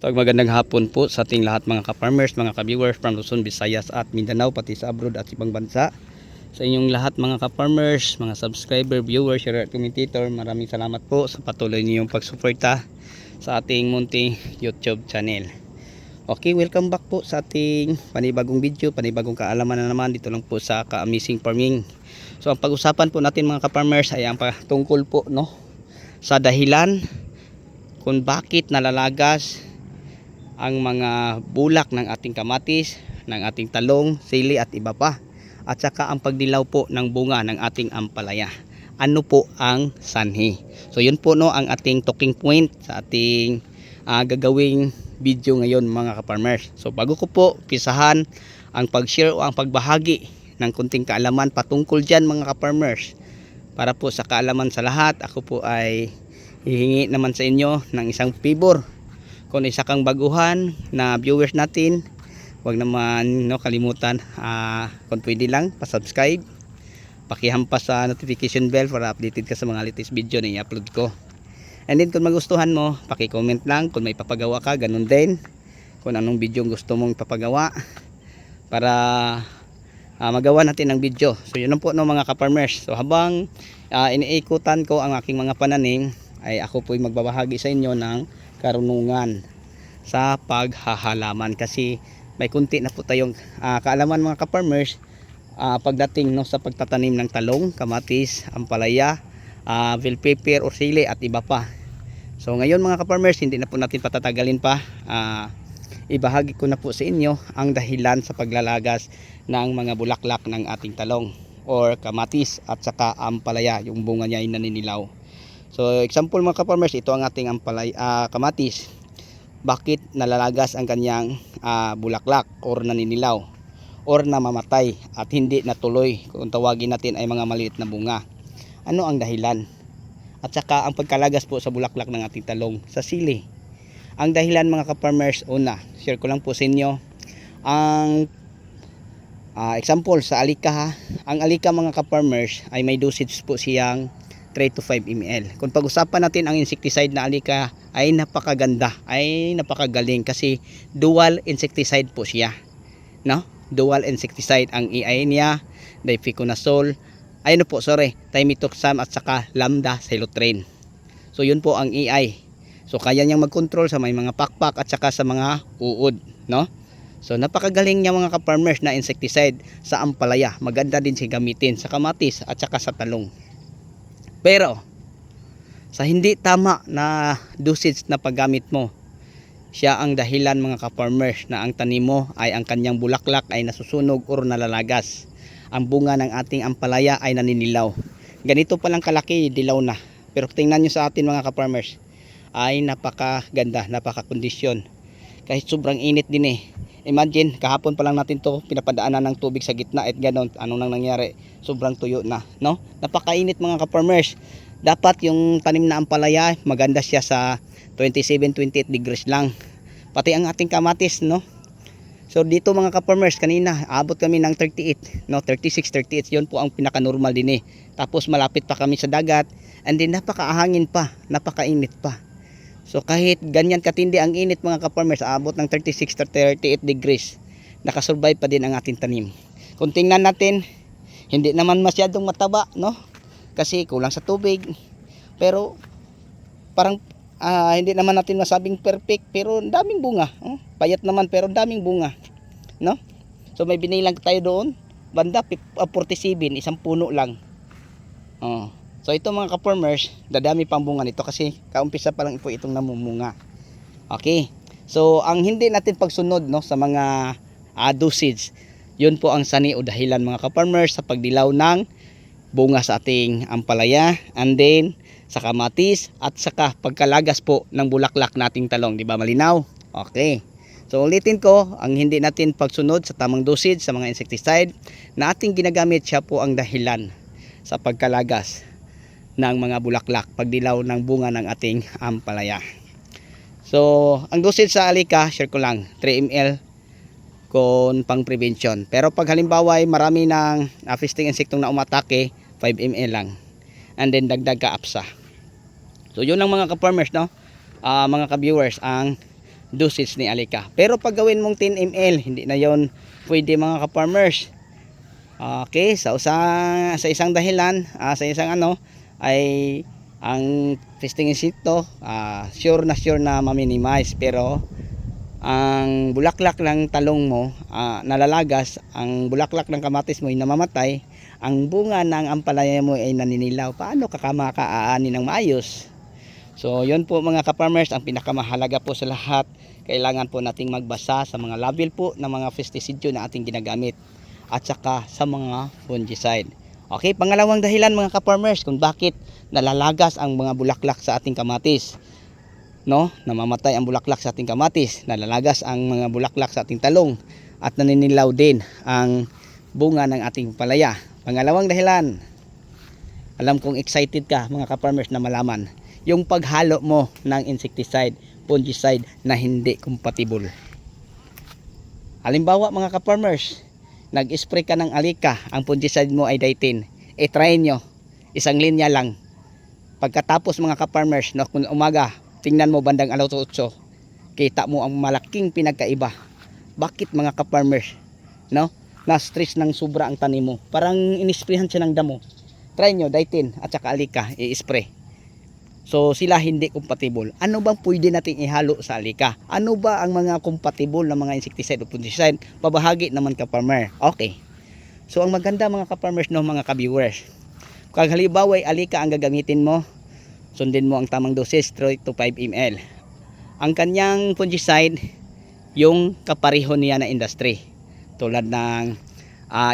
So magandang hapon po sa ating lahat mga ka-farmers, mga ka-viewers from Luzon, Visayas at Mindanao, pati sa abroad at ibang bansa. Sa inyong lahat mga ka-farmers, mga subscriber, viewers, share at commentator, maraming salamat po sa patuloy niyong pagsuporta sa ating munting YouTube channel. Okay, welcome back po sa ating panibagong video, panibagong kaalaman na naman dito lang po sa Ka-Amazing Farming. So ang pag-usapan po natin mga ka-farmers ay ang tungkol po sa dahilan kung bakit nalalagas ang mga bulak ng ating kamatis, ng ating talong, sili at iba pa. At saka ang pagdilaw po ng bunga ng ating ampalaya. Ano po ang sanhi? So yun po ang ating talking point sa ating gagawing video ngayon mga ka-farmers. So bago ko po pisahan ang pag-share o ang pagbahagi ng kunting kaalaman patungkol dyan mga ka-farmers, para po sa kaalaman sa lahat, ako po ay hihingi naman sa inyo ng isang favor. Kung isa kang baguhan na viewers natin, huwag naman kalimutan kung pwede lang pa-subscribe, pakihampas sa notification bell para updated ka sa mga latest video na i-upload ko. And then kung magustuhan mo, paki-comment lang kung may papagawa ka, ganun din kung anong video gusto mong papagawa para magawa natin ng video. So yun lang po mga ka-farmers. So habang iniikutan ko ang aking mga pananim, ay ako po magbabahagi sa inyo ng karunungan sa paghahalaman, kasi may kunti na po tayong kaalaman mga ka-farmers pagdating sa pagtatanim ng talong, kamatis, ampalaya, bell pepper or sili at iba pa. So ngayon mga ka-farmers, hindi na po natin patatagalin pa, ibahagi ko na po sa inyo ang dahilan sa paglalagas ng mga bulaklak ng ating talong or kamatis at saka ampalaya, yung bunga niya ay naninilaw. So example mga ka-farmers, ito ang ating kamatis. Bakit nalalagas ang kanyang bulaklak or naninilaw or namamatay at hindi natuloy, kung tawagin natin ay mga maliit na bunga? Ano ang dahilan? At saka ang pagkalagas po sa bulaklak ng ating talong, sa sili. Ang dahilan mga ka-farmers, una, share ko lang po sa inyo ang example sa alika. Ang alika mga ka-farmers ay may dosage po siyang 3 to 5 ml. Kung pag-usapan natin ang insecticide na alika, ay napakaganda, ay napakagaling, kasi dual insecticide po siya, dual insecticide. Ang EI niya, difenoconazole, thimethoxam at saka lambda cyhalothrin. So yun po ang EI. So kaya niyang mag-control sa may mga pakpak at saka sa mga uod, So napakagaling niya mga ka-farmers na insecticide sa ampalaya. Maganda din siya gamitin sa kamatis at saka sa talong. Pero sa hindi tama na dosage na paggamit mo, siya ang dahilan mga ka-farmers na ang tanim mo ay ang kanyang bulaklak ay nasusunog or nalalagas. Ang bunga ng ating ampalaya ay naninilaw. Ganito palang kalaki, dilaw na. Pero tingnan nyo sa atin mga ka-farmers, ay napakaganda, napakakondisyon. Kahit sobrang init din Imagine, kahapon pa lang natin to pinapadaanan ng tubig sa gitna at ganon, anong nang nangyari? Sobrang tuyo na, Napakainit mga ka-farmers. Dapat yung tanim na ampalaya, maganda siya sa 27-28 degrees lang. Pati ang ating kamatis, So dito mga ka-farmers, kanina abot kami ng 38, 36, 38. Yun po ang pinaka-normal din Tapos malapit pa kami sa dagat, and then napakaahangin pa, napakainit pa. So kahit ganyan katindi ang init mga ka-farmers, abot ng 36 to 38 degrees, nakasurvive pa din ang ating tanim. Kung tingnan natin, hindi naman masyadong mataba, kasi kulang sa tubig. Pero parang hindi naman natin masabing perfect, pero daming bunga. Payat naman pero daming bunga, So may binilang tayo doon, banda 47, isang puno lang. So ito mga ka-farmers, dadami pang bunga nito kasi kaumpisa pa lang po itong namumunga. Okay. So ang hindi natin pagsunod sa mga dosage, yun po ang sani o dahilan mga ka-farmers sa pagdilaw ng bunga sa ating ampalaya, and then sa kamatis at saka pagkalagas po ng bulaklak nating talong. Di ba malinaw? Okay. So ulitin ko, ang hindi natin pagsunod sa tamang dosage sa mga insecticide na ating ginagamit, siya po ang dahilan sa pagkalagas ng mga bulaklak, pagdilaw ng bunga ng ating ampalaya. So ang dosage sa alika, share ko lang 3 ml kung pang prevention. Pero pag halimbawa ay marami ng festing insektong na umatake, 5 ml lang, and then dagdag ka apsa. So yun lang mga ka-farmers, mga ka-viewers, ang dosage ni Alika. Pero pag gawin mong 10 ml, hindi na yon pwede mga ka-farmers. Okay, sa isang dahilan, sa isang ay ang testing insekto, sure na ma-minimize, pero ang bulaklak ng talong mo nalalagas, ang bulaklak ng kamatis mo ay namamatay, ang bunga ng ampalaya mo ay naninilaw. Paano ka makaaani ng maayos? So yun po mga ka-farmers, ang pinakamahalaga po sa lahat, kailangan po nating magbasa sa mga label po ng mga pesticide na ating ginagamit at saka sa mga fungicide. Okay, pangalawang dahilan mga ka-farmers kung bakit nalalagas ang mga bulaklak sa ating kamatis, namamatay ang bulaklak sa ating kamatis, nalalagas ang mga bulaklak sa ating talong, at naninilaw din ang bunga ng ating palaya. Pangalawang dahilan, alam kong excited ka mga ka-farmers na malaman, yung paghalo mo ng insecticide, fungicide na hindi compatible. Halimbawa mga ka-farmers, nag-spray ka ng Alika, ang fungicide mo ay Daitin, try nyo, isang linya lang. Pagkatapos mga ka-farmers, kung umaga, tingnan mo bandang 8:00, kita mo ang malaking pinagkaiba. Bakit mga ka-farmers? Na-stress ng sobra ang tanim mo. Parang inisprayhan siya ng damo. Try nyo, Daitin at saka Alika, i-spray. So sila hindi compatible. Ano bang pwede nating ihalo sa Alika? Ano ba ang mga compatible na mga insecticide o fungicide? Pabahagi naman ka-farmer. Okay. So ang maganda mga ka-farmers, mga ka-viewers, kung halimbawa ay Alika ang gagamitin mo, sundin mo ang tamang dosage, 3 to 5 ml. Ang kanyang fungicide, yung kapareho niya na industry, tulad ng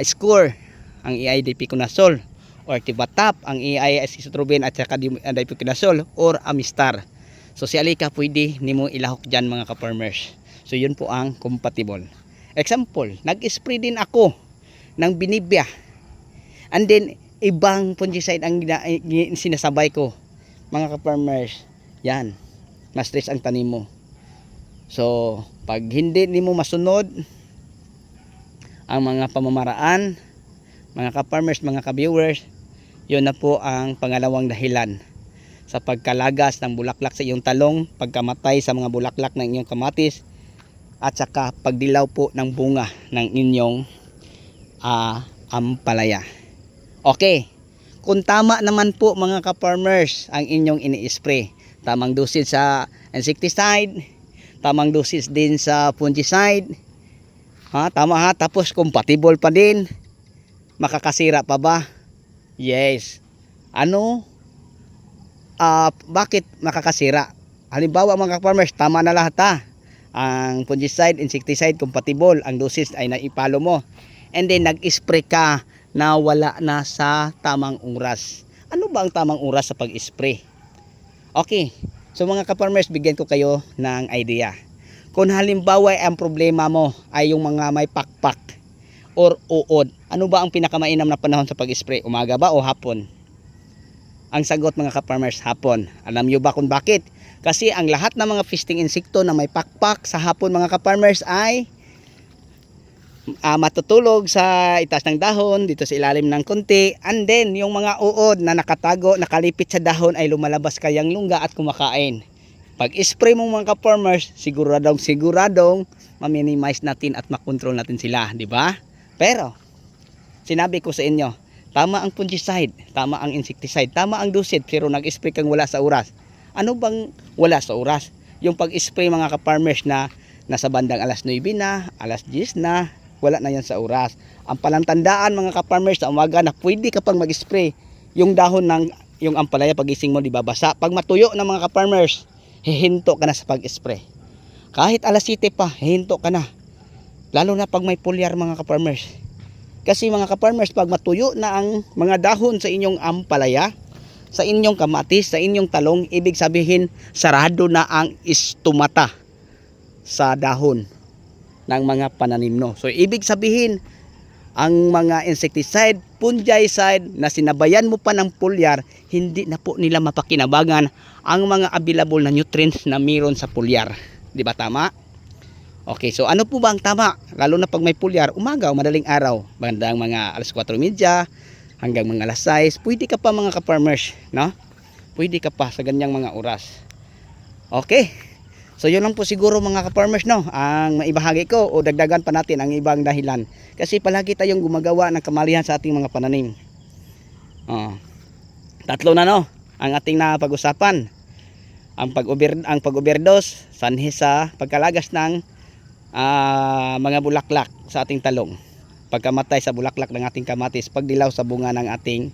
Score, ang EI-Dipiconazole, or Tibatap, ang EI-Azotrobin at saka Dipiconazole, or Amistar. So si Alika pwede nimo ilahok dyan mga ka-farmers. So yun po ang compatible. Example, nag-spray din ako ng Binibia, and then ibang fungicide ang sinasabay ko mga ka-farmers. Yan, ma-stress ang tanim mo. So pag hindi nimo masunod ang mga pamamaraan mga ka-farmers, mga ka-viewers, yun na po ang pangalawang dahilan sa pagkalagas ng bulaklak sa iyong talong, pagkamatay sa mga bulaklak ng inyong kamatis, at saka pagdilaw po ng bunga ng inyong ampalaya. Okay, kung tama naman po mga ka-farmers ang inyong ini-spray, tamang dosage sa insecticide, tamang dosage din sa fungicide, tama tapos compatible pa din, makakasira pa ba? Yes. Bakit makakasira? Halimbawa mga farmers, tama na lahat ang fungicide, insecticide compatible, ang dosage ay naipalo mo, and then nag-spray ka na wala na sa tamang oras. Ano ba ang tamang oras sa pag-spray? Okay, so mga ka-farmers, bigyan ko kayo ng idea. Kung halimbawa ang problema mo ay yung mga may pakpak or uod, ano ba ang pinakamainam na panahon sa pag-spray? Umaga ba o hapon? Ang sagot mga ka-farmers, hapon. Alam nyo ba kung bakit? Kasi ang lahat ng mga pesting insekto na may pakpak sa hapon mga ka-farmers ay matutulog sa itaas ng dahon, dito sa ilalim ng konti, and then yung mga uod na nakatago, nakalipit sa dahon ay lumalabas kayang lungga at kumakain. Pag spray mo mga ka-farmers, siguradong ma-minimize natin at makontrol natin sila, di ba? Pero sinabi ko sa inyo, tama ang fungicide, tama ang insecticide, tama ang dosage, pero nag-spray kang wala sa oras. Ano bang wala sa oras? Yung pag-spray mga ka-farmers na nasa bandang alas 9 na, alas 10 na, wala na yan sa oras. Ang palantandaan mga ka-farmers sa umaga na pwede ka pang mag-spray, yung dahon ng yung ampalaya pagising mo di ba basa. Pag matuyo na mga ka-farmers, hihinto ka na sa pag-spray. Kahit alas 7 pa, hihinto ka na. Lalo na pag may pulyar mga ka-farmers. Kasi mga ka-farmers, pag matuyo na ang mga dahon sa inyong ampalaya, sa inyong kamatis, sa inyong talong, ibig sabihin sarado na ang istomata sa dahon ng mga pananim no. So ibig sabihin ang mga insecticide, fungicide na sinabayan mo pa ng pulyar, hindi na po nila mapakinabangan ang mga available na nutrients na mayroon sa pulyar. Di ba tama? Okay, so ano po ba ang tama? Lalo na pag may pulyar, umaga o madaling araw, bandang mga alas 4:30 hanggang mga alas 6, pwede ka pa mga ka-farmers, no? Pwede ka pa sa ganyang mga oras. Okay. So yun lang po siguro mga ka-farmers, no, ang maibahagi ko, o dagdagan pa natin ang ibang dahilan. Kasi palagi tayong gumagawa ng kamalian sa ating mga pananim. Tatlo na, no, ang ating napag-usapan. Ang pag-overdose, sanhi sa pagkalagas ng mga bulaklak sa ating talong. Pagkamatay sa bulaklak ng ating kamatis, pagdilaw sa bunga ng ating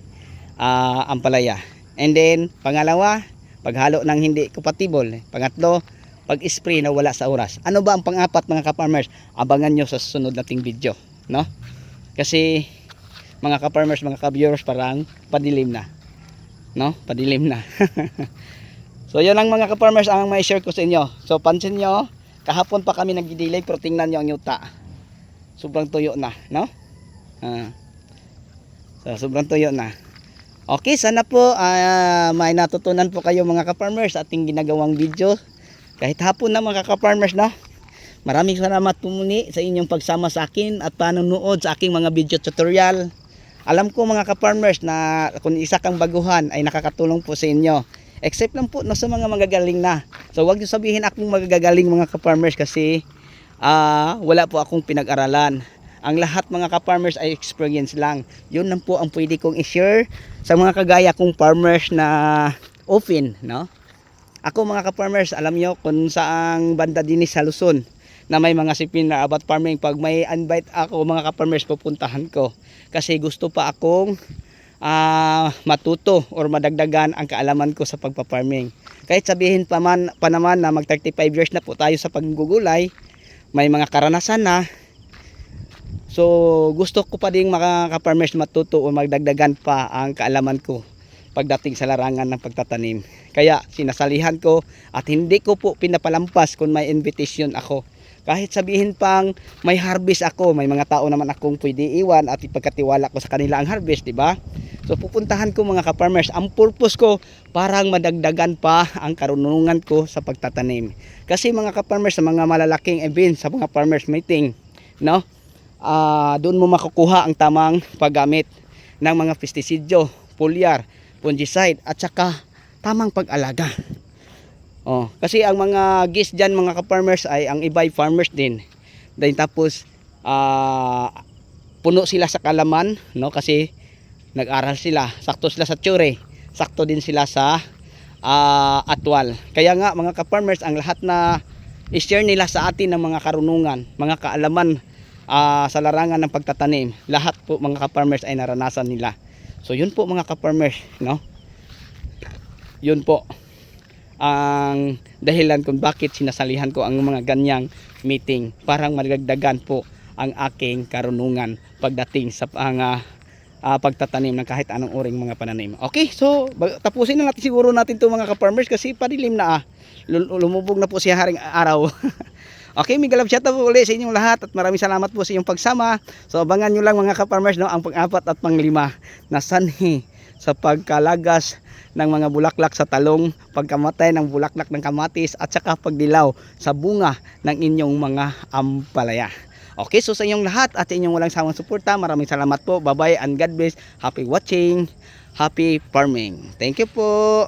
ampalaya. And then, pangalawa, paghalo ng hindi compatible. Pangatlo, pag-spray na wala sa oras. Ano ba ang pang-apat mga ka-farmers? Abangan nyo sa susunod nating video, no? Kasi mga ka-farmers, mga ka-viewers, parang padilim na, no? Padilim na. So yun lang mga ka-farmers ang may share ko sa inyo. So pansin nyo, kahapon pa kami nag-delay pero tingnan nyo ang yuta. Sobrang tuyo na, no? So sobrang tuyo na. Okay, sana po may natutunan po kayo mga ka-farmers sa ating ginagawang video. Kahit hapon na mga ka-farmers, na. Maraming salamat po muli sa inyong pagsama sa akin at panonood sa aking mga video tutorial. Alam ko mga ka-farmers na kung isa kang baguhan ay nakakatulong po sa inyo. Except lang po no, sa mga magagaling na. So wag niyo sabihin akong magagaling mga ka-farmers kasi wala po akong pinag-aralan. Ang lahat mga ka-farmers ay experience lang. Yun lang po ang pwede kong i-share sa mga kagaya kong farmers na open, no? Ako mga ka-farmers, alam nyo kung saang banda din sa Luzon na may mga sipin na about farming. Pag may invite ako mga ka-farmers, pupuntahan ko. Kasi gusto pa akong matuto or madagdagan ang kaalaman ko sa pagpa-farming. Kahit sabihin pa naman na mag 35 years na po tayo sa paggugulay, may mga karanasan na. So gusto ko pa ding mga ka-farmers matuto o magdagdagan pa ang kaalaman ko pagdating sa larangan ng pagtatanim. Kaya sinasalihan ko at hindi ko po pinapalampas kung may invitation ako. Kahit sabihin pang may harvest ako, may mga tao naman akong pwede iwan at ipagkatiwala ko sa kanila ang harvest, di ba? So pupuntahan ko mga ka-farmers. Ang purpose ko parang madagdagan pa ang karunungan ko sa pagtatanim. Kasi mga ka-farmers, sa mga malalaking events, sa mga farmers meeting, no? Doon mo makukuha ang tamang paggamit ng mga pestisidyo, foliar, fungicide at saka tamang pag-alaga. Kasi ang mga guest dyan mga ka-farmers ay ang iba'y farmers din. Then tapos puno sila sa kalaman, no? Kasi nag-aral sila, sakto sila sa theory, sakto din sila sa atwal. Kaya nga mga ka-farmers, ang lahat na i-share nila sa atin ng mga karunungan, mga kaalaman sa larangan ng pagtatanim, lahat po mga ka-farmers ay naranasan nila. So yun po mga ka-farmers, no? Yun po ang dahilan kung bakit sinasalihan ko ang mga ganyang meeting, parang madagdagan po ang aking karunungan pagdating sa pagtatanim ng kahit anong uring mga pananim. Okay, so tapusin na natin siguro natin to mga ka-farmers kasi padilim na lumubog na po siya haring araw. Okay, may galab shoutout po ulit sa inyong lahat at maraming salamat po sa inyong pagsama. So abangan nyo lang mga ka-farmers, no, ang pang-apat at pang-lima na sanhi sa pagkalagas ng mga bulaklak sa talong, pagkamatay ng bulaklak ng kamatis at saka pagdilaw sa bunga ng inyong mga ampalaya. Okay, so sa inyong lahat at sa inyong walang sawang suporta, maraming salamat po. Bye bye and God bless. Happy watching, happy farming. Thank you po.